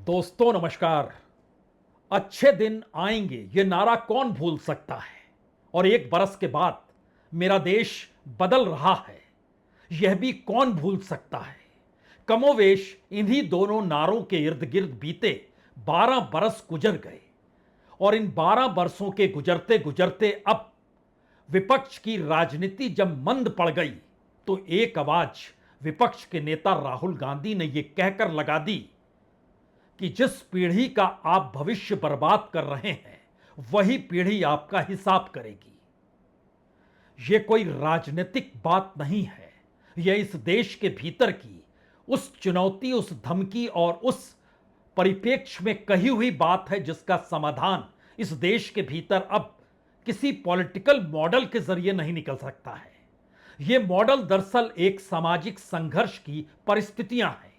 दोस्तों नमस्कार। अच्छे दिन आएंगे ये नारा कौन भूल सकता है। और एक बरस के बाद मेरा देश बदल रहा है, यह भी कौन भूल सकता है। कमोवेश इन्हीं दोनों नारों के इर्द गिर्द बीते 12 बरस गुजर गए और इन 12 बरसों के गुजरते गुजरते अब विपक्ष की राजनीति जब मंद पड़ गई तो एक आवाज विपक्ष के नेता राहुल गांधी ने यह कहकर लगा दी कि जिस पीढ़ी का आप भविष्य बर्बाद कर रहे हैं वही पीढ़ी आपका हिसाब करेगी। यह कोई राजनीतिक बात नहीं है, यह इस देश के भीतर की उस चुनौती, उस धमकी और उस परिप्रेक्ष्य में कही हुई बात है जिसका समाधान इस देश के भीतर अब किसी पॉलिटिकल मॉडल के जरिए नहीं निकल सकता है। यह मॉडल दरअसल एक सामाजिक संघर्ष की परिस्थितियां हैं।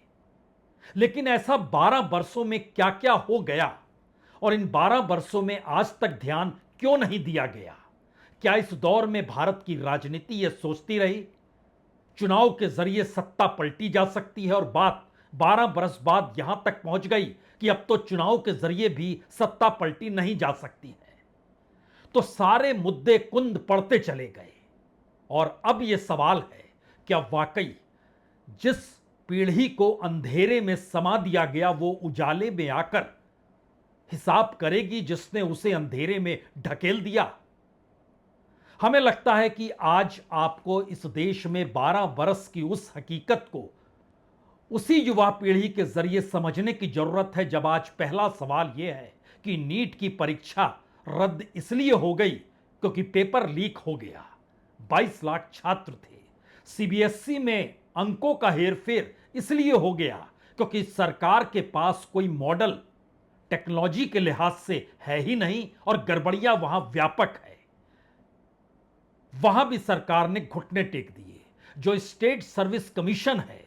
लेकिन ऐसा 12 वर्षों में क्या क्या हो गया और इन 12 वर्षों में आज तक ध्यान क्यों नहीं दिया गया। क्या इस दौर में भारत की राजनीति यह सोचती रही चुनाव के जरिए सत्ता पलटी जा सकती है, और बात 12 वर्ष बाद यहां तक पहुंच गई कि अब तो चुनाव के जरिए भी सत्ता पलटी नहीं जा सकती है। तो सारे मुद्दे कुंद पड़ते चले गए और अब यह सवाल है, क्या वाकई जिस पीढ़ी को अंधेरे में समा दिया गया वो उजाले में आकर हिसाब करेगी जिसने उसे अंधेरे में ढकेल दिया। हमें लगता है कि आज आपको इस देश में 12 बरस की उस हकीकत को उसी युवा पीढ़ी के जरिए समझने की जरूरत है जब आज पहला सवाल यह है कि नीट की परीक्षा रद्द इसलिए हो गई क्योंकि पेपर लीक हो गया। 22 लाख छात्र थे। सीबीएसई में अंकों का हेरफेर इसलिए हो गया क्योंकि सरकार के पास कोई मॉडल टेक्नोलॉजी के लिहाज से है ही नहीं और गड़बड़ियां वहां व्यापक है। वहां भी सरकार ने घुटने टेक दिए। जो स्टेट सर्विस कमीशन है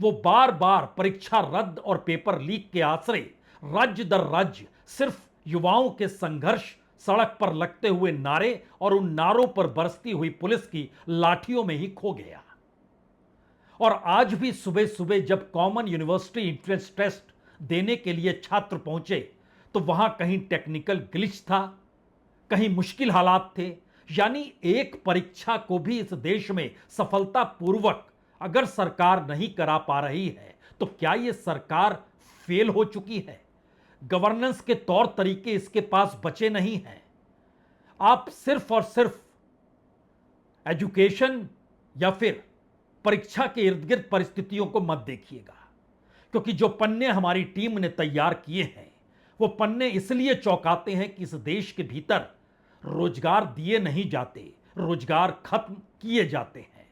वो बार बार परीक्षा रद्द और पेपर लीक के आसरे राज्य दर राज्य सिर्फ युवाओं के संघर्ष, सड़क पर लगते हुए नारे और उन नारों पर बरसती हुई पुलिस की लाठियों में ही खो गया। और आज भी सुबह सुबह जब कॉमन यूनिवर्सिटी एंट्रेंस टेस्ट देने के लिए छात्र पहुंचे तो वहां कहीं टेक्निकल ग्लिच था, कहीं मुश्किल हालात थे। यानी एक परीक्षा को भी इस देश में सफलतापूर्वक अगर सरकार नहीं करा पा रही है तो क्या यह सरकार फेल हो चुकी है? गवर्नेंस के तौर तरीके इसके पास बचे नहीं हैं। आप सिर्फ और सिर्फ एजुकेशन या फिर परीक्षा के इर्द गिर्द परिस्थितियों को मत देखिएगा, क्योंकि जो पन्ने हमारी टीम ने तैयार किए हैं वो पन्ने इसलिए चौंकाते हैं कि इस देश के भीतर रोजगार दिए नहीं जाते, रोजगार खत्म किए जाते हैं।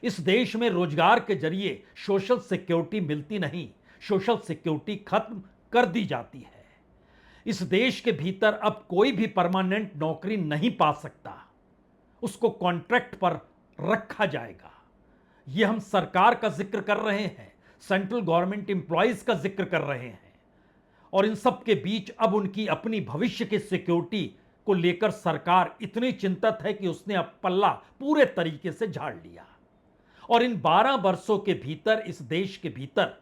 इस देश में रोजगार के जरिए सोशल सिक्योरिटी मिलती नहीं, सोशल सिक्योरिटी खत्म कर दी जाती है। इस देश के भीतर अब कोई भी परमानेंट नौकरी नहीं पा सकता, उसको कॉन्ट्रैक्ट पर रखा जाएगा। यह हम सरकार का जिक्र कर रहे हैं, सेंट्रल गवर्नमेंट एम्प्लॉइज का जिक्र कर रहे हैं, और इन सब के बीच अब उनकी अपनी भविष्य की सिक्योरिटी को लेकर सरकार इतनी चिंतित है कि उसने अब पल्ला पूरे तरीके से झाड़ लिया। और इन 12 वर्षों के भीतर इस देश के भीतर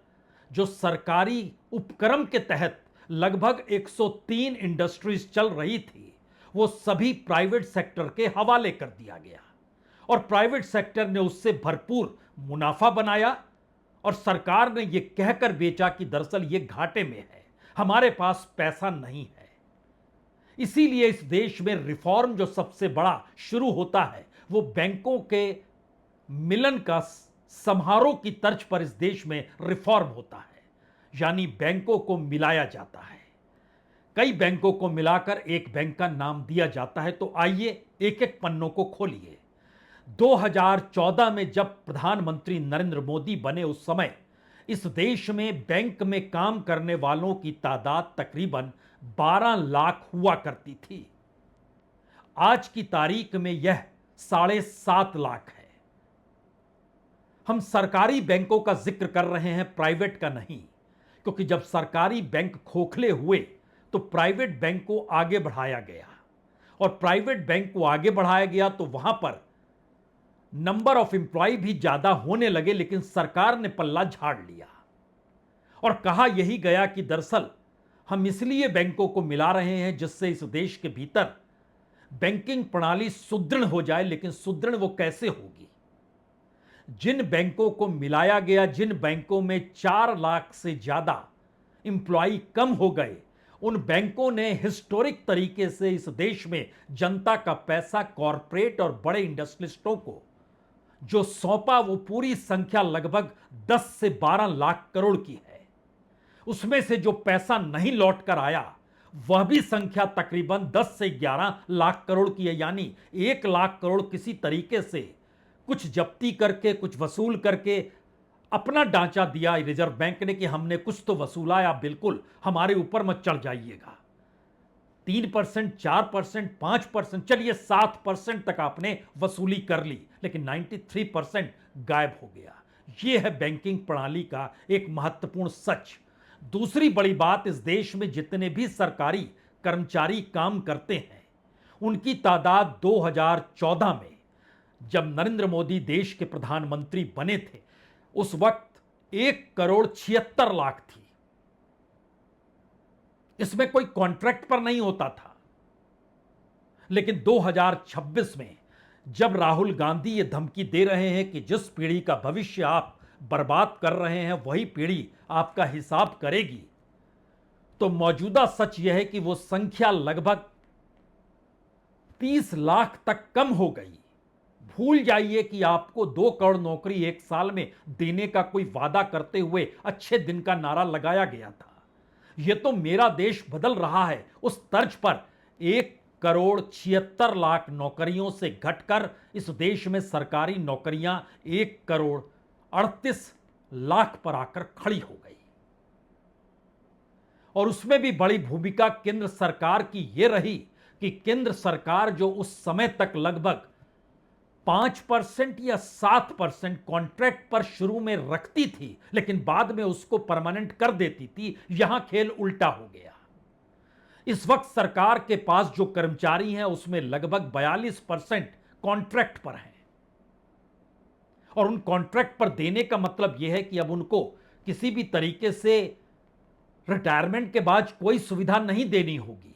जो सरकारी उपक्रम के तहत लगभग 103 इंडस्ट्रीज चल रही थी वो सभी प्राइवेट सेक्टर के हवाले कर दिया गया और प्राइवेट सेक्टर ने उससे भरपूर मुनाफा बनाया और सरकार ने यह कहकर बेचा कि दरअसल यह घाटे में है, हमारे पास पैसा नहीं है। इसीलिए इस देश में रिफॉर्म जो सबसे बड़ा शुरू होता है वो बैंकों के मिलन का समारोह की तर्ज पर इस देश में रिफॉर्म होता है। यानी बैंकों को मिलाया जाता है, कई बैंकों को मिलाकर एक बैंक का नाम दिया जाता है। तो आइए एक एक पन्नों को खोलिए। 2014 में जब प्रधानमंत्री नरेंद्र मोदी बने उस समय इस देश में बैंक में काम करने वालों की तादाद तकरीबन 12 लाख हुआ करती थी। आज की तारीख में यह 7.5 लाख है। हम सरकारी बैंकों का जिक्र कर रहे हैं, प्राइवेट का नहीं, क्योंकि जब सरकारी बैंक खोखले हुए तो प्राइवेट बैंक को आगे बढ़ाया गया और प्राइवेट बैंक को आगे बढ़ाया गया तो वहां पर नंबर ऑफ एम्प्लॉय भी ज्यादा होने लगे, लेकिन सरकार ने पल्ला झाड़ लिया और कहा यही गया कि दरअसल हम इसलिए बैंकों को मिला रहे हैं जिससे इस देश के भीतर बैंकिंग प्रणाली सुदृढ़ हो जाए। लेकिन सुदृढ़ वो कैसे होगी? जिन बैंकों को मिलाया गया, जिन बैंकों में 4 लाख से ज्यादा इंप्लॉई कम हो गए, उन बैंकों ने हिस्टोरिक तरीके से इस देश में जनता का पैसा कॉरपोरेट और बड़े इंडस्ट्रियलिस्टों को जो सौंपा, वो पूरी संख्या लगभग 10 से 12 लाख करोड़ की है। उसमें से जो पैसा नहीं लौट कर आया वह भी संख्या तकरीबन 10 से 11 लाख करोड़ की है। यानी 1 लाख करोड़ किसी तरीके से कुछ जब्ती करके, कुछ वसूल करके अपना ढांचा दिया रिजर्व बैंक ने कि हमने कुछ तो वसूला, आप बिल्कुल हमारे ऊपर मत चढ़ जाइएगा। 3%, 4%, 5%, चलिए 7% तक आपने वसूली कर ली, लेकिन 93% गायब हो गया। यह है बैंकिंग प्रणाली का एक महत्वपूर्ण सच। दूसरी बड़ी बात, इस देश में जितने भी सरकारी कर्मचारी काम करते हैं उनकी तादाद 2014 में जब नरेंद्र मोदी देश के प्रधानमंत्री बने थे उस वक्त 1,76,00,000 थी। इसमें कोई कॉन्ट्रैक्ट पर नहीं होता था। लेकिन 2026 में जब राहुल गांधी ये धमकी दे रहे हैं कि जिस पीढ़ी का भविष्य आप बर्बाद कर रहे हैं वही पीढ़ी आपका हिसाब करेगी, तो मौजूदा सच यह है कि वो संख्या लगभग 30 लाख तक कम हो गई। भूल जाइए कि आपको 2 करोड़ नौकरी 1 साल में देने का कोई वादा करते हुए अच्छे दिन का नारा लगाया गया था। यह तो मेरा देश बदल रहा है उस तर्ज पर 1,76,00,000 नौकरियों से घटकर इस देश में सरकारी नौकरियां 1,38,00,000 पर आकर खड़ी हो गई। और उसमें भी बड़ी भूमिका केंद्र सरकार की यह रही कि केंद्र सरकार जो उस समय तक लगभग 5% या 7% कॉन्ट्रैक्ट पर शुरू में रखती थी, लेकिन बाद में उसको परमानेंट कर देती थी, यहां खेल उल्टा हो गया। इस वक्त सरकार के पास जो कर्मचारी हैं उसमें लगभग 42% कॉन्ट्रैक्ट पर हैं। और उन कॉन्ट्रैक्ट पर देने का मतलब यह है कि अब उनको किसी भी तरीके से रिटायरमेंट के बाद कोई सुविधा नहीं देनी होगी।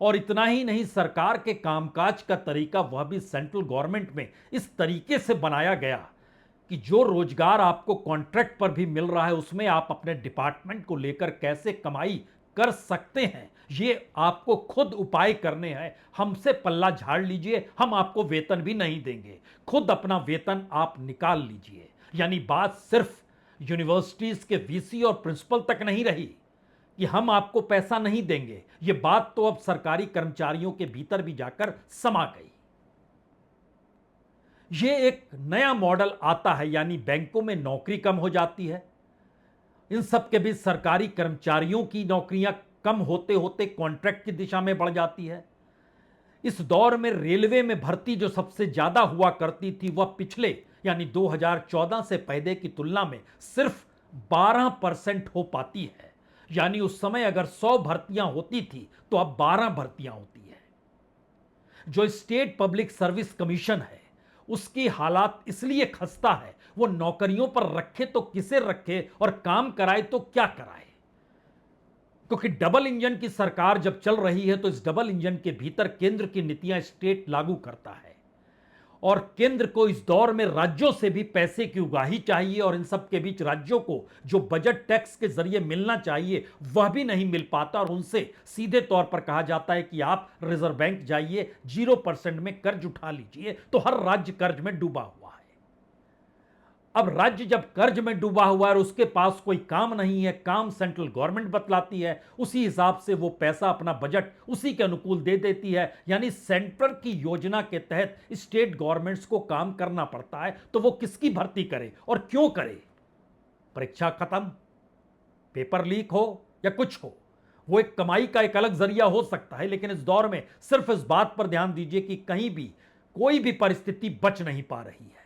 और इतना ही नहीं, सरकार के कामकाज का तरीका वह भी सेंट्रल गवर्नमेंट में इस तरीके से बनाया गया कि जो रोजगार आपको कॉन्ट्रैक्ट पर भी मिल रहा है उसमें आप अपने डिपार्टमेंट को लेकर कैसे कमाई कर सकते हैं, ये आपको खुद उपाय करने हैं। हमसे पल्ला झाड़ लीजिए, हम आपको वेतन भी नहीं देंगे, खुद अपना वेतन आप निकाल लीजिए। यानी बात सिर्फ यूनिवर्सिटीज के वीसी और प्रिंसिपल तक नहीं रही कि हम आपको पैसा नहीं देंगे, ये बात तो अब सरकारी कर्मचारियों के भीतर भी जाकर समा गई। ये एक नया मॉडल आता है, यानी बैंकों में नौकरी कम हो जाती है, इन सब के बीच सरकारी कर्मचारियों की नौकरियां कम होते होते कॉन्ट्रैक्ट की दिशा में बढ़ जाती है। इस दौर में रेलवे में भर्ती जो सबसे ज्यादा हुआ करती थी वह पिछले यानी 2014 से पहले की तुलना में सिर्फ 12% हो पाती है। यानी उस समय अगर 100 भर्तियां होती थी तो अब 12 भर्तियां होती है। जो स्टेट पब्लिक सर्विस कमीशन है उसकी हालात इसलिए खस्ता है, वो नौकरियों पर रखे तो किसे रखे और काम कराए तो क्या कराए। क्योंकि डबल इंजन की सरकार जब चल रही है तो इस डबल इंजन के भीतर केंद्र की नीतियां स्टेट लागू करता है और केंद्र को इस दौर में राज्यों से भी पैसे की उगाही चाहिए और इन सब के बीच राज्यों को जो बजट टैक्स के जरिए मिलना चाहिए वह भी नहीं मिल पाता और उनसे सीधे तौर पर कहा जाता है कि आप रिजर्व बैंक जाइए, 0% में कर्ज उठा लीजिए। तो हर राज्य कर्ज में डूबा हुआ है। अब राज्य जब कर्ज में डूबा हुआ है और उसके पास कोई काम नहीं है, काम सेंट्रल गवर्नमेंट बतलाती है, उसी हिसाब से वो पैसा अपना बजट उसी के अनुकूल दे देती है। यानी सेंटर की योजना के तहत स्टेट गवर्नमेंट्स को काम करना पड़ता है। तो वो किसकी भर्ती करे और क्यों करे? परीक्षा खत्म, पेपर लीक हो या कुछ हो, वो एक कमाई का एक अलग जरिया हो सकता है। लेकिन इस दौर में सिर्फ इस बात पर ध्यान दीजिए कि कहीं भी कोई भी परिस्थिति बच नहीं पा रही है।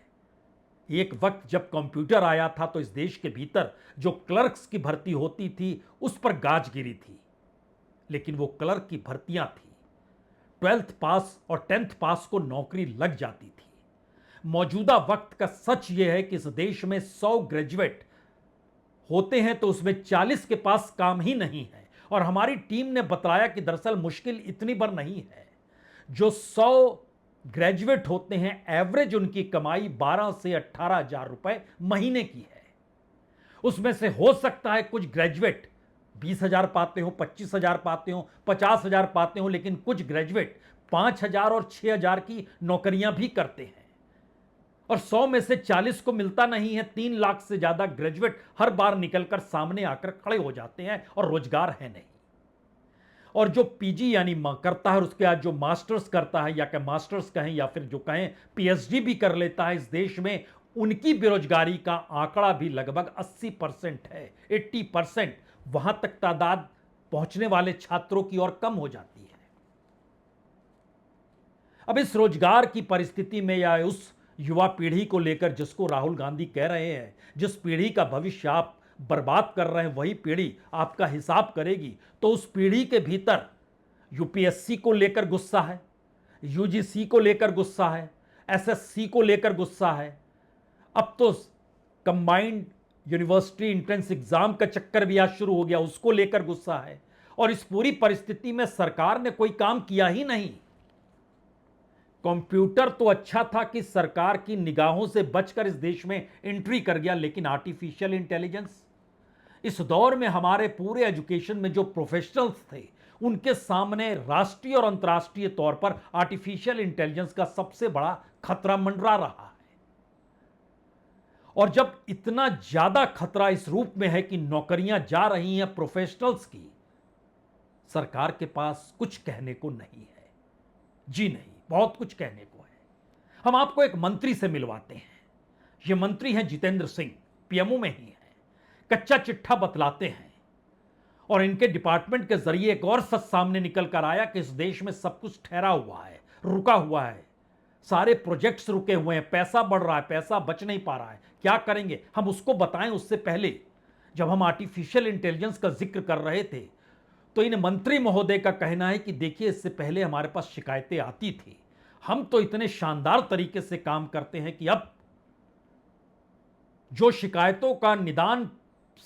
एक वक्त जब कंप्यूटर आया था तो इस देश के भीतर जो क्लर्क्स की भर्ती होती थी उस पर गाज गिरी थी, लेकिन वो क्लर्क की भर्तियां थी, 12th पास और 10th पास को नौकरी लग जाती थी। मौजूदा वक्त का सच यह है कि इस देश में 100 ग्रेजुएट होते हैं तो उसमें 40 के पास काम ही नहीं है। और हमारी टीम ने बताया कि दरअसल मुश्किल इतनी बार नहीं है। जो 100 ग्रेजुएट होते हैं, एवरेज उनकी कमाई 12 से 18 हजार रुपए महीने की है। उसमें से हो सकता है कुछ ग्रेजुएट 20 हजार पाते हो, 25 हजार पाते हो, 50 हजार पाते हो, लेकिन कुछ ग्रेजुएट 5 हजार और 6 हजार की नौकरियां भी करते हैं। और 100 में से 40 को मिलता नहीं है। 3 लाख से ज्यादा ग्रेजुएट हर बार निकलकर सामने आकर खड़े हो जाते हैं और रोजगार है नहीं। और जो पीजी यानी करता है, उसके बाद जो मास्टर्स करता है, या क्या मास्टर्स कहें या फिर जो कहें पीएचडी भी कर लेता है इस देश में, उनकी बेरोजगारी का आंकड़ा भी लगभग 80% है। 80% वहां तक तादाद पहुंचने वाले छात्रों की और कम हो जाती है। अब इस रोजगार की परिस्थिति में या उस युवा पीढ़ी को लेकर जिसको राहुल गांधी कह रहे हैं, जिस पीढ़ी का भविष्य आप बर्बाद कर रहे हैं, वही पीढ़ी आपका हिसाब करेगी, तो उस पीढ़ी के भीतर यूपीएससी को लेकर गुस्सा है, यूजीसी को लेकर गुस्सा है, एसएससी को लेकर गुस्सा है। अब तो कंबाइंड यूनिवर्सिटी एंट्रेंस एग्जाम का चक्कर भी आज शुरू हो गया, उसको लेकर गुस्सा है। और इस पूरी परिस्थिति में सरकार ने कोई काम किया ही नहीं। कंप्यूटर तो अच्छा था कि सरकार की निगाहों से बचकर इस देश में एंट्री कर गया, लेकिन आर्टिफिशियल इंटेलिजेंस, इस दौर में हमारे पूरे एजुकेशन में जो प्रोफेशनल्स थे, उनके सामने राष्ट्रीय और अंतर्राष्ट्रीय तौर पर आर्टिफिशियल इंटेलिजेंस का सबसे बड़ा खतरा मंडरा रहा है। और जब इतना ज्यादा खतरा इस रूप में है कि नौकरियां जा रही हैं प्रोफेशनल्स की, सरकार के पास कुछ कहने को नहीं है। जी नहीं, बहुत कुछ कहने को है। हम आपको एक मंत्री से मिलवाते हैं। ये मंत्री हैं जितेंद्र सिंह, पीएमओ में ही हैं। कच्चा चिट्ठा बतलाते हैं और इनके डिपार्टमेंट के जरिए एक और सच सामने निकल कर आया कि इस देश में सब कुछ ठहरा हुआ है, रुका हुआ है। सारे प्रोजेक्ट्स रुके हुए हैं, पैसा बढ़ रहा है, पैसा बच नहीं पा रहा है। क्या करेंगे हम, उसको बताएं। उससे पहले जब हम आर्टिफिशियल इंटेलिजेंस का जिक्र कर रहे थे, तो इन मंत्री महोदय का कहना है कि देखिए, इससे पहले हमारे पास शिकायतें आती थी, हम तो इतने शानदार तरीके से काम करते हैं कि अब जो शिकायतों का निदान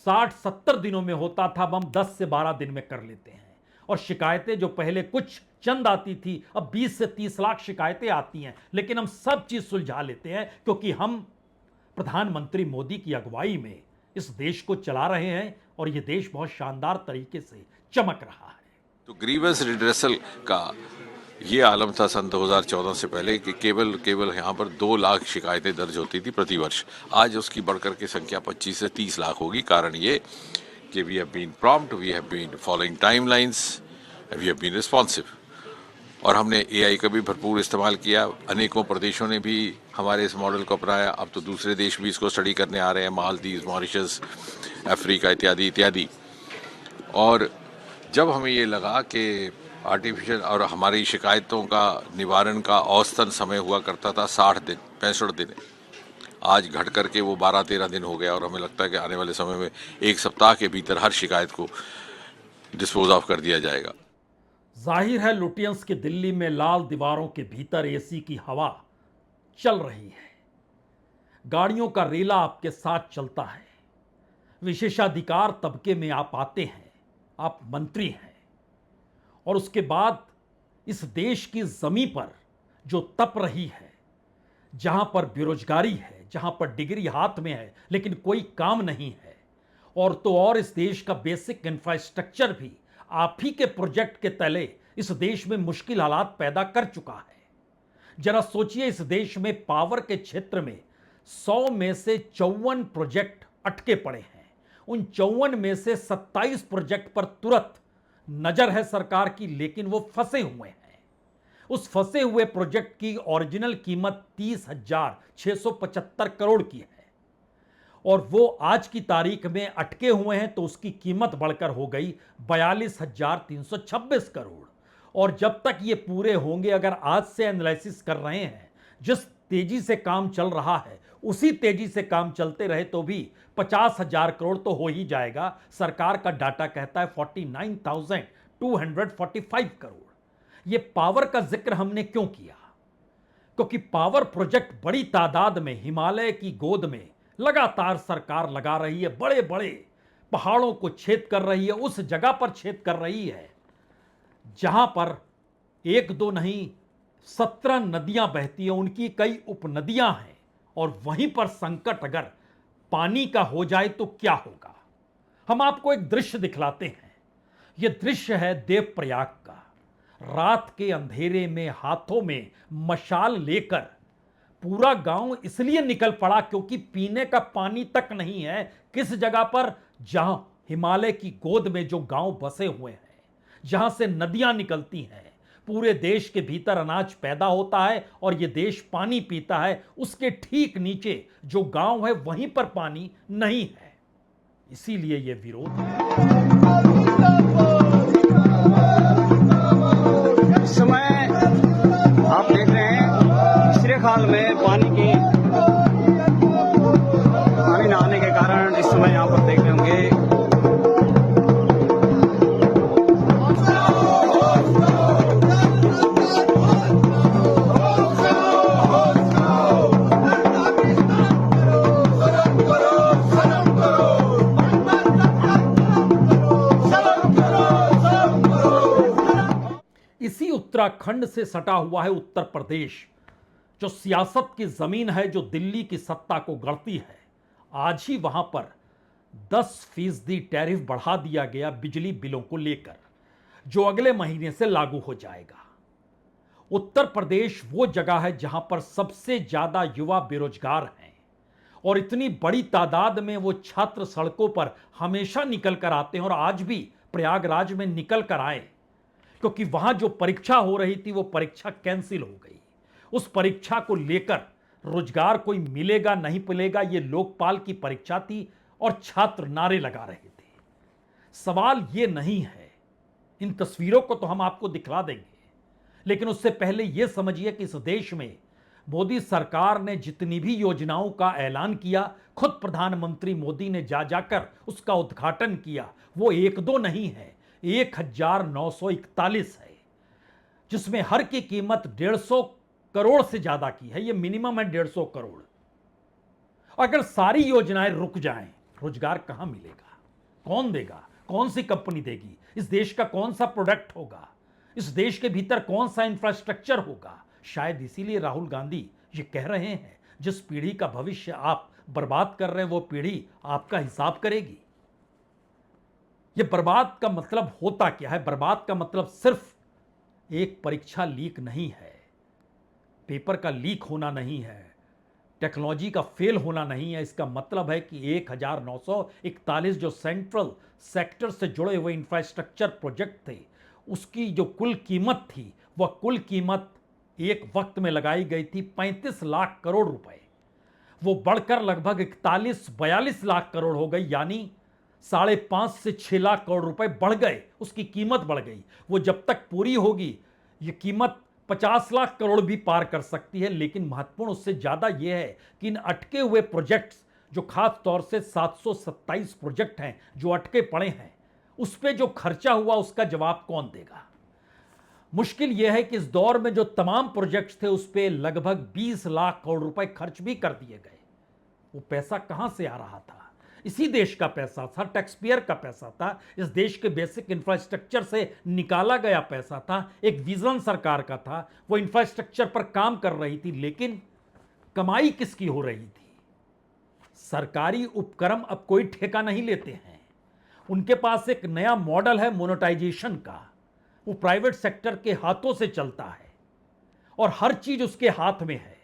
60-70 दिनों में होता था, अब हम 10 से 12 दिन में कर लेते हैं। और शिकायतें जो पहले कुछ चंद आती थी, अब 20 से 30 लाख शिकायतें आती हैं, लेकिन हम सब चीज सुलझा लेते हैं, क्योंकि हम प्रधानमंत्री मोदी की अगुवाई में इस देश को चला रहे हैं और यह देश बहुत शानदार तरीके से चमक रहा है। तो ग्रीवेंस रिड्रेसल का ये आलम था सन 2014 से पहले कि केवल यहाँ पर 2 लाख शिकायतें दर्ज होती थी प्रति वर्ष। आज उसकी बढ़कर के संख्या 25 से 30 लाख होगी। कारण ये कि we have been prompt, we have been following timelines, we have been responsive. और हमने एआई का भी भरपूर इस्तेमाल किया। अनेकों प्रदेशों ने भी हमारे इस मॉडल को अपनाया। अब तो दूसरे देश भी इसको स्टडी करने आ रहे हैं, मालदीव, मॉरिशस, अफ्रीका इत्यादि इत्यादि। और जब हमें ये लगा कि आर्टिफिशियल और हमारी शिकायतों का निवारण का औसतन समय हुआ करता था 60 दिन, 65 दिन, आज घट करके वो 12-13 दिन हो गया। और हमें लगता है कि आने वाले समय में 1 सप्ताह के भीतर हर शिकायत को डिस्पोज ऑफ कर दिया जाएगा। जाहिर है लुटियंस की दिल्ली में लाल दीवारों के भीतर एसी की हवा चल रही है, गाड़ियों का रेला आपके साथ चलता है, विशेषाधिकार तबके में आप आते हैं, आप मंत्री हैं, और उसके बाद इस देश की जमीन पर जो तप रही है, जहां पर बेरोजगारी है, जहां पर डिग्री हाथ में है लेकिन कोई काम नहीं है, और तो और इस देश का बेसिक इंफ्रास्ट्रक्चर भी आप ही के प्रोजेक्ट के तले इस देश में मुश्किल हालात पैदा कर चुका है। जरा सोचिए, इस देश में पावर के क्षेत्र में 100 में से 54 प्रोजेक्ट अटके पड़े हैं। उन 54 में से 27 प्रोजेक्ट पर तुरंत नजर है सरकार की, लेकिन वो फंसे हुए हैं। उस फंसे हुए प्रोजेक्ट की ओरिजिनल कीमत 30,675 करोड़ की है, और वो आज की तारीख में अटके हुए हैं, तो उसकी कीमत बढ़कर हो गई 42,326 करोड़। और जब तक ये पूरे होंगे, अगर आज से एनालिसिस कर रहे हैं, जिस तेजी से काम चल रहा है उसी तेजी से काम चलते रहे, तो भी 50,000 करोड़ तो हो ही जाएगा। सरकार का डाटा कहता है 49,245 करोड़। ये पावर का जिक्र हमने क्यों किया? क्योंकि पावर प्रोजेक्ट बड़ी तादाद में हिमालय की गोद में लगातार सरकार लगा रही है। बड़े बड़े पहाड़ों को छेद कर रही है, उस जगह पर छेद कर रही है जहां पर एक दो नहीं 17 नदियां बहती हैं, उनकी कई उपनदियां हैं। और वहीं पर संकट अगर पानी का हो जाए तो क्या होगा। हम आपको एक दृश्य दिखलाते हैं। यह दृश्य है देवप्रयाग का। रात के अंधेरे में हाथों में मशाल लेकर पूरा गांव इसलिए निकल पड़ा क्योंकि पीने का पानी तक नहीं है। किस जगह पर? जहां हिमालय की गोद में जो गांव बसे हुए हैं, जहां से नदियां निकलती हैं, पूरे देश के भीतर अनाज पैदा होता है और यह देश पानी पीता है, उसके ठीक नीचे जो गांव है वहीं पर पानी नहीं है। इसीलिए यह विरोध है। इस समय आप देख रहे हैं श्री खाल में पानी ना आने के कारण इस समय यहाँ पर देख रहे होंगे इसी उत्तराखंड से सटा हुआ है उत्तर प्रदेश, जो सियासत की जमीन है, जो दिल्ली की सत्ता को गढ़ती है। आज ही वहां पर 10% टैरिफ बढ़ा दिया गया बिजली बिलों को लेकर, जो अगले महीने से लागू हो जाएगा। उत्तर प्रदेश वो जगह है जहां पर सबसे ज्यादा युवा बेरोजगार हैं और इतनी बड़ी तादाद में वो छात्र सड़कों पर हमेशा निकल कर आते हैं और आज भी प्रयागराज में निकल कर आए क्योंकि वहां जो परीक्षा हो रही थी वो परीक्षा कैंसिल हो गई। उस परीक्षा को लेकर रोजगार कोई मिलेगा नहीं मिलेगा, ये लोकपाल की परीक्षा थी और छात्र नारे लगा रहे थे। सवाल ये नहीं है, इन तस्वीरों को तो हम आपको दिखला देंगे, लेकिन उससे पहले यह समझिए कि इस देश में मोदी सरकार ने जितनी भी योजनाओं का ऐलान किया, खुद प्रधानमंत्री मोदी ने जा जाकर उसका उद्घाटन किया, वो एक दो नहीं है, 1941 है, जिसमें हर की कीमत 150 करोड़ से ज्यादा की है। ये मिनिमम है 150 करोड़। अगर सारी योजनाएं रुक जाएं, रोजगार कहां मिलेगा? कौन देगा? कौन सी कंपनी देगी? इस देश का कौन सा प्रोडक्ट होगा? इस देश के भीतर कौन सा इंफ्रास्ट्रक्चर होगा? शायद इसीलिए राहुल गांधी ये कह रहे हैं, जिस पीढ़ी का भविष्य आप बर्बाद कर रहे हैं वो पीढ़ी आपका हिसाब करेगी। ये बर्बाद का मतलब होता क्या है? बर्बाद का मतलब सिर्फ एक परीक्षा लीक नहीं है, पेपर का लीक होना नहीं है, टेक्नोलॉजी का फेल होना नहीं है। इसका मतलब है कि 1941 जो सेंट्रल सेक्टर से जुड़े हुए इंफ्रास्ट्रक्चर प्रोजेक्ट थे, उसकी जो कुल कीमत थी, वह कुल कीमत एक वक्त में लगाई गई थी 35 लाख करोड़ रुपए। वो बढ़कर लगभग 41-42 लाख करोड़ हो गई, यानी 5.5 से 6 लाख करोड़ रुपए बढ़ गए, उसकी कीमत बढ़ गई। वो जब तक पूरी होगी ये कीमत 50 लाख करोड़ भी पार कर सकती है। लेकिन महत्वपूर्ण उससे ज्यादा यह है कि इन अटके हुए प्रोजेक्ट्स, जो खास तौर से 727 प्रोजेक्ट हैं जो अटके पड़े हैं, उस पर जो खर्चा हुआ उसका जवाब कौन देगा? मुश्किल यह है कि इस दौर में जो तमाम प्रोजेक्ट्स थे उस पर लगभग 20 लाख करोड़ रुपए खर्च भी कर दिए गए। वो पैसा कहां से आ रहा था? इसी देश का पैसा था, टैक्सपेयर का पैसा था, इस देश के बेसिक इंफ्रास्ट्रक्चर से निकाला गया पैसा था। एक विजन सरकार का था, वो इंफ्रास्ट्रक्चर पर काम कर रही थी, लेकिन कमाई किसकी हो रही थी? सरकारी उपक्रम अब कोई ठेका नहीं लेते हैं। उनके पास एक नया मॉडल है मोनेटाइजेशन का, वो प्राइवेट सेक्टर के हाथों से चलता है और हर चीज उसके हाथ में है।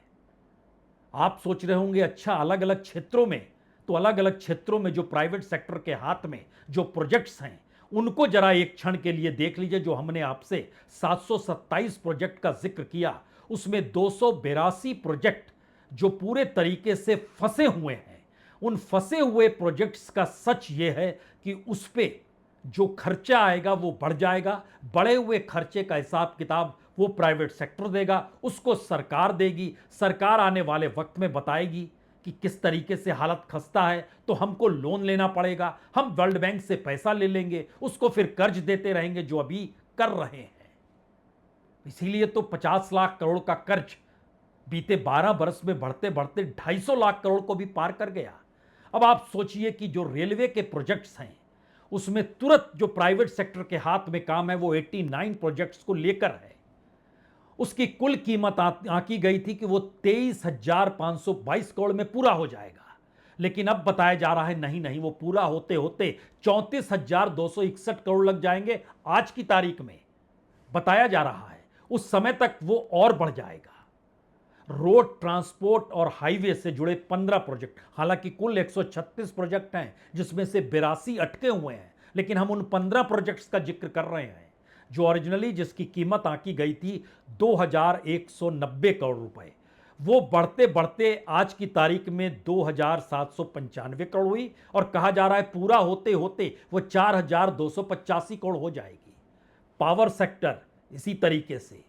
आप सोच रहे होंगे अच्छा, अलग अलग क्षेत्रों में, तो अलग अलग क्षेत्रों में जो प्राइवेट सेक्टर के हाथ में जो प्रोजेक्ट्स हैं उनको जरा एक क्षण के लिए देख लीजिए। जो हमने आपसे 727 प्रोजेक्ट का जिक्र किया, उसमें 282 प्रोजेक्ट जो पूरे तरीके से फंसे हुए हैं। उन फंसे हुए प्रोजेक्ट्स का सच ये है कि उस पे जो खर्चा आएगा वो बढ़ जाएगा। बढ़े हुए खर्चे का हिसाब किताब वो प्राइवेट सेक्टर देगा, उसको सरकार देगी। सरकार आने वाले वक्त में बताएगी कि किस तरीके से हालत खस्ता है, तो हमको लोन लेना पड़ेगा, हम वर्ल्ड बैंक से पैसा ले लेंगे, उसको फिर कर्ज देते रहेंगे, जो अभी कर रहे हैं। इसीलिए तो 50 लाख करोड़ का कर्ज बीते 12 वर्ष में बढ़ते बढ़ते 250 लाख करोड़ को भी पार कर गया। अब आप सोचिए कि जो रेलवे के प्रोजेक्ट्स हैं उसमें तुरंत जो प्राइवेट सेक्टर के हाथ में काम है वो 89 प्रोजेक्ट्स को लेकर है। उसकी कुल कीमत आंकी गई थी कि वो 23,522 करोड़ में पूरा हो जाएगा, लेकिन अब बताया जा रहा है नहीं नहीं, वो पूरा होते होते 34,261 करोड़ लग जाएंगे। आज की तारीख में बताया जा रहा है उस समय तक वो और बढ़ जाएगा। रोड ट्रांसपोर्ट और हाईवे से जुड़े 15 प्रोजेक्ट, हालांकि कुल 136 प्रोजेक्ट हैं जिसमें से 82 अटके हुए हैं, लेकिन हम उन 15 प्रोजेक्ट्स का जिक्र कर रहे हैं जो ओरिजिनली जिसकी कीमत आंकी गई थी 2,190 करोड़ रुपए, वो बढ़ते बढ़ते आज की तारीख में 2,795 करोड़ हुई और कहा जा रहा है पूरा होते होते वो 4,285 करोड़ हो जाएगी। पावर सेक्टर इसी तरीके से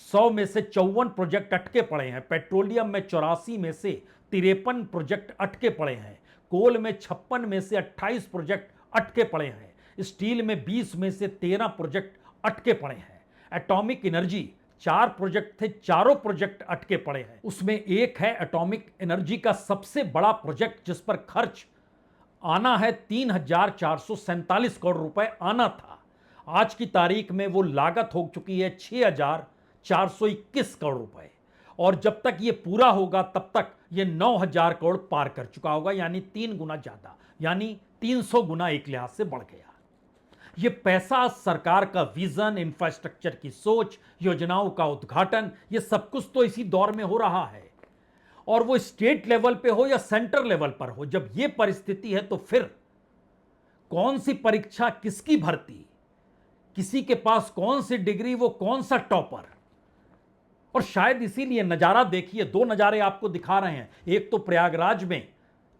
100 में से 54 प्रोजेक्ट अटके पड़े हैं, पेट्रोलियम में 84 में से 53 प्रोजेक्ट अटके पड़े हैं, कोल में 56 में से 28 प्रोजेक्ट अटके पड़े हैं, स्टील में 20 में से 13 प्रोजेक्ट अटके पड़े हैं, एटॉमिक एनर्जी 4 प्रोजेक्ट थे, चारों प्रोजेक्ट अटके पड़े हैं। उसमें एक है एटॉमिक एनर्जी का सबसे बड़ा प्रोजेक्ट जिस पर खर्च आना है 3,447 करोड़ रुपए आना था। आज की तारीख में वो लागत हो चुकी है 6,421 करोड़ रुपए, और जब तक ये पूरा होगा तब तक ये 9,000 करोड़ पार कर चुका होगा, यानी 3 गुना ज्यादा, यानी 300 गुना एक लिहाज से बढ़ गया। ये पैसा सरकार का विजन, इंफ्रास्ट्रक्चर की सोच, योजनाओं का उद्घाटन, ये सब कुछ तो इसी दौर में हो रहा है। और वो स्टेट लेवल पे हो या सेंटर लेवल पर हो, जब ये परिस्थिति है तो फिर कौन सी परीक्षा, किसकी भर्ती, किसी के पास कौन सी डिग्री, वो कौन सा टॉपर। और शायद इसीलिए नजारा देखिए, 2 नजारे आपको दिखा रहे हैं। एक तो प्रयागराज में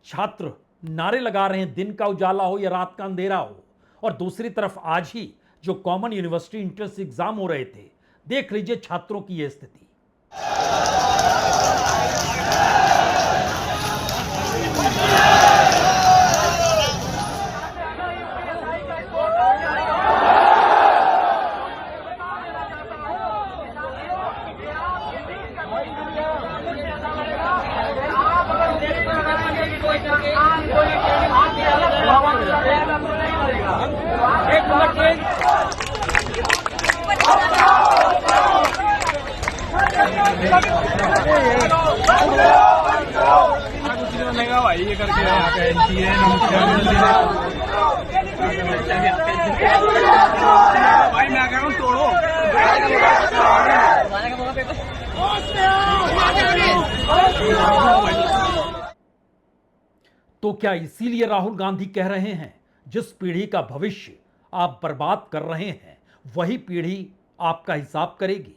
छात्र नारे लगा रहे हैं, दिन का उजाला हो या रात का अंधेरा हो, और दूसरी तरफ आज ही जो कॉमन यूनिवर्सिटी एंट्रेंस एग्जाम हो रहे थे, देख लीजिए छात्रों की यह स्थिति। भाई ये करके भाई मैं कह रहा हूँ तोड़ो। तो क्या इसीलिए राहुल गांधी कह रहे हैं जिस पीढ़ी का भविष्य आप बर्बाद कर रहे हैं वही पीढ़ी आपका हिसाब करेगी?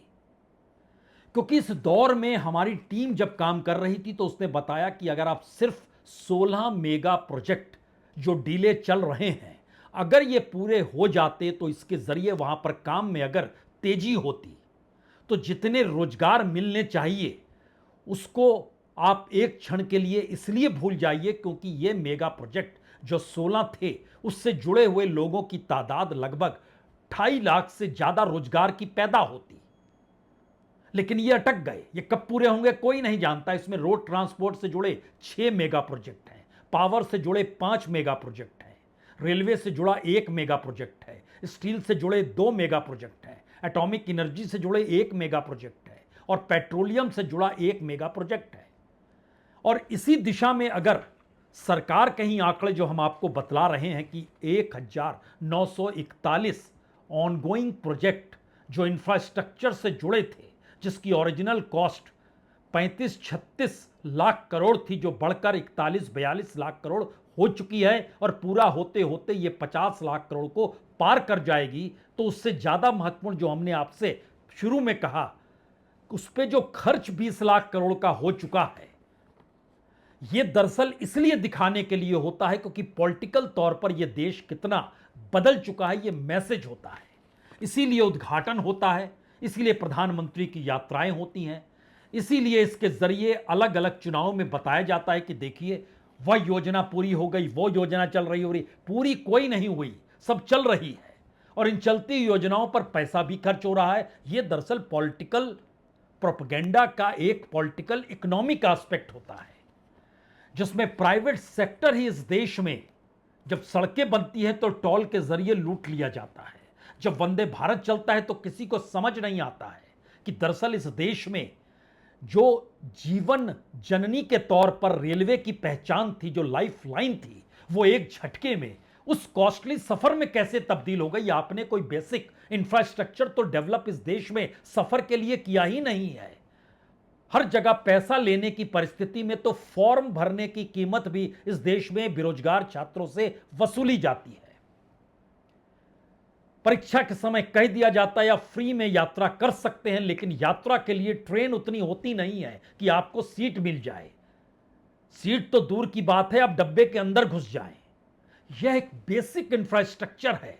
क्योंकि इस दौर में हमारी टीम जब काम कर रही थी तो उसने बताया कि अगर आप सिर्फ 16 मेगा प्रोजेक्ट जो डीले चल रहे हैं, अगर ये पूरे हो जाते तो इसके जरिए वहां पर काम में अगर तेजी होती तो जितने रोजगार मिलने चाहिए उसको आप एक क्षण के लिए इसलिए भूल जाइए क्योंकि ये मेगा प्रोजेक्ट जो 16 थे उससे जुड़े हुए लोगों की तादाद लगभग 2.5 लाख से ज्यादा रोजगार की पैदा होती। लेकिन ये अटक गए। ये कब पूरे होंगे कोई नहीं जानता। इसमें रोड ट्रांसपोर्ट से जुड़े 6 मेगा प्रोजेक्ट हैं, पावर से जुड़े 5 मेगा प्रोजेक्ट हैं, रेलवे से जुड़ा 1 मेगा प्रोजेक्ट है, स्टील से जुड़े 2 मेगा प्रोजेक्ट हैं, एटॉमिक एनर्जी से जुड़े 1 मेगा प्रोजेक्ट है और पेट्रोलियम से जुड़ा 1 मेगा प्रोजेक्ट है। और इसी दिशा में अगर सरकार कहीं आंकड़े जो हम आपको बतला रहे हैं कि 1,941 ऑनगोइंग प्रोजेक्ट जो इंफ्रास्ट्रक्चर से जुड़े थे जिसकी ओरिजिनल कॉस्ट 35-36 लाख करोड़ थी जो बढ़कर 41-42 लाख करोड़ हो चुकी है और पूरा होते होते ये 50 लाख करोड़ को पार कर जाएगी, तो उससे ज़्यादा महत्वपूर्ण जो हमने आपसे शुरू में कहा उस पर जो खर्च 20 लाख करोड़ का हो चुका है, यह दरअसल इसलिए दिखाने के लिए होता है क्योंकि पॉलिटिकल तौर पर यह देश कितना बदल चुका है, यह मैसेज होता है। इसीलिए उद्घाटन होता है, इसीलिए प्रधानमंत्री की यात्राएं होती हैं, इसीलिए इसके जरिए अलग अलग चुनावों में बताया जाता है कि देखिए वह योजना पूरी हो गई, वो योजना चल रही हो रही। पूरी कोई नहीं हुई, सब चल रही है और इन चलती योजनाओं पर पैसा भी खर्च हो रहा है। यह दरअसल पॉलिटिकल प्रोपेगेंडा का एक पॉलिटिकल इकोनॉमिक एस्पेक्ट होता है। जिसमें प्राइवेट सेक्टर ही इस देश में, जब सड़कें बनती हैं तो टोल के जरिए लूट लिया जाता है, जब वंदे भारत चलता है तो किसी को समझ नहीं आता है कि दरअसल इस देश में जो जीवन जननी के तौर पर रेलवे की पहचान थी, जो लाइफ लाइन थी, वो एक झटके में उस कॉस्टली सफर में कैसे तब्दील हो गई। आपने कोई बेसिक इंफ्रास्ट्रक्चर तो डेवलप इस देश में सफर के लिए किया ही नहीं है। हर जगह पैसा लेने की परिस्थिति में तो फॉर्म भरने की कीमत भी इस देश में बेरोजगार छात्रों से वसूली जाती है। परीक्षा के समय कह दिया जाता है या फ्री में यात्रा कर सकते हैं, लेकिन यात्रा के लिए ट्रेन उतनी होती नहीं है कि आपको सीट मिल जाए। सीट तो दूर की बात है, आप डब्बे के अंदर घुस जाएं। यह एक बेसिक इंफ्रास्ट्रक्चर है।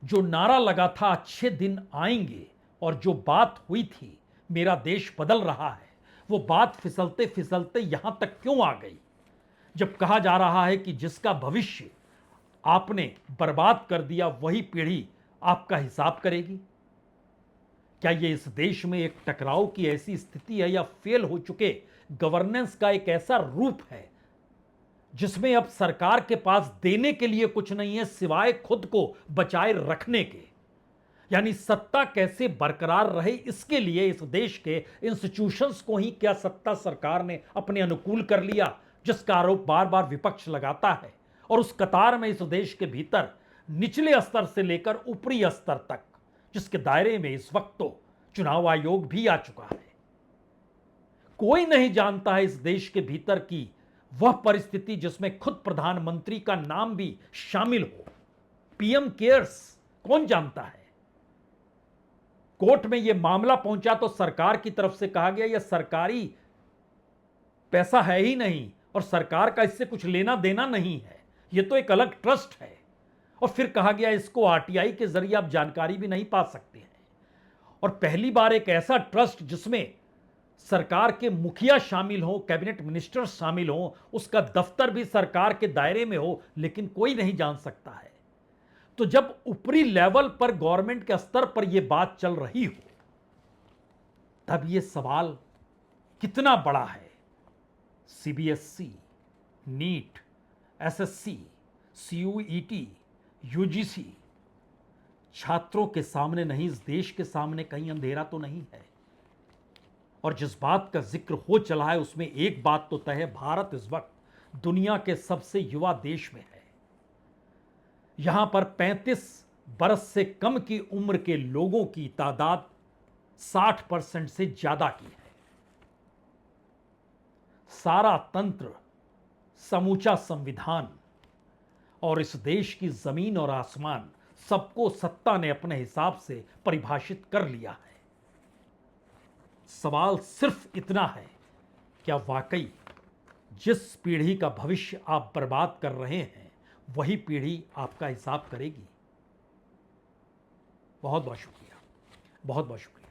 जो नारा लगा था अच्छे दिन आएंगे, और जो बात हुई थी मेरा देश बदल रहा है, वो बात फिसलते फिसलते यहां तक क्यों आ गई? जब कहा जा रहा है कि जिसका भविष्य आपने बर्बाद कर दिया वही पीढ़ी आपका हिसाब करेगी। क्या यह इस देश में एक टकराव की ऐसी स्थिति है, या फेल हो चुके गवर्नेंस का एक ऐसा रूप है जिसमें अब सरकार के पास देने के लिए कुछ नहीं है सिवाय खुद को बचाए रखने के? यानी सत्ता कैसे बरकरार रहे, इसके लिए इस देश के इंस्टीट्यूशंस को ही क्या सत्ता सरकार ने अपने अनुकूल कर लिया, जिसका आरोप बार बार विपक्ष लगाता है। और उस कतार में इस देश के भीतर निचले स्तर से लेकर ऊपरी स्तर तक, जिसके दायरे में इस वक्त तो चुनाव आयोग भी आ चुका है, कोई नहीं जानता है इस देश के भीतर की वह परिस्थिति जिसमें खुद प्रधानमंत्री का नाम भी शामिल हो। पीएम केयर्स कौन जानता है? कोर्ट में यह मामला पहुंचा तो सरकार की तरफ से कहा गया यह सरकारी पैसा है ही नहीं और सरकार का इससे कुछ लेना देना नहीं है, यह तो एक अलग ट्रस्ट है। और फिर कहा गया इसको आरटीआई के जरिए आप जानकारी भी नहीं पा सकते हैं। और पहली बार एक ऐसा ट्रस्ट जिसमें सरकार के मुखिया शामिल हो, कैबिनेट मिनिस्टर शामिल हो, उसका दफ्तर भी सरकार के दायरे में हो, लेकिन कोई नहीं जान सकता है। तो जब ऊपरी लेवल पर गवर्नमेंट के स्तर पर यह बात चल रही हो, तब यह सवाल कितना बड़ा है। CBSE, NEET, SSC, CUET, UGC, छात्रों के सामने नहीं, इस देश के सामने कहीं अंधेरा तो नहीं है। और जिस बात का जिक्र हो चला है उसमें एक बात तो तय है, भारत इस वक्त दुनिया के सबसे युवा देश में है। यहां पर 35 बरस से कम की उम्र के लोगों की तादाद 60% से ज्यादा की है। सारा तंत्र, समूचा संविधान और इस देश की जमीन और आसमान, सबको सत्ता ने अपने हिसाब से परिभाषित कर लिया है। सवाल सिर्फ इतना है, क्या वाकई जिस पीढ़ी का भविष्य आप बर्बाद कर रहे हैं वही पीढ़ी आपका हिसाब करेगी? बहुत बहुत शुक्रिया, बहुत बहुत शुक्रिया।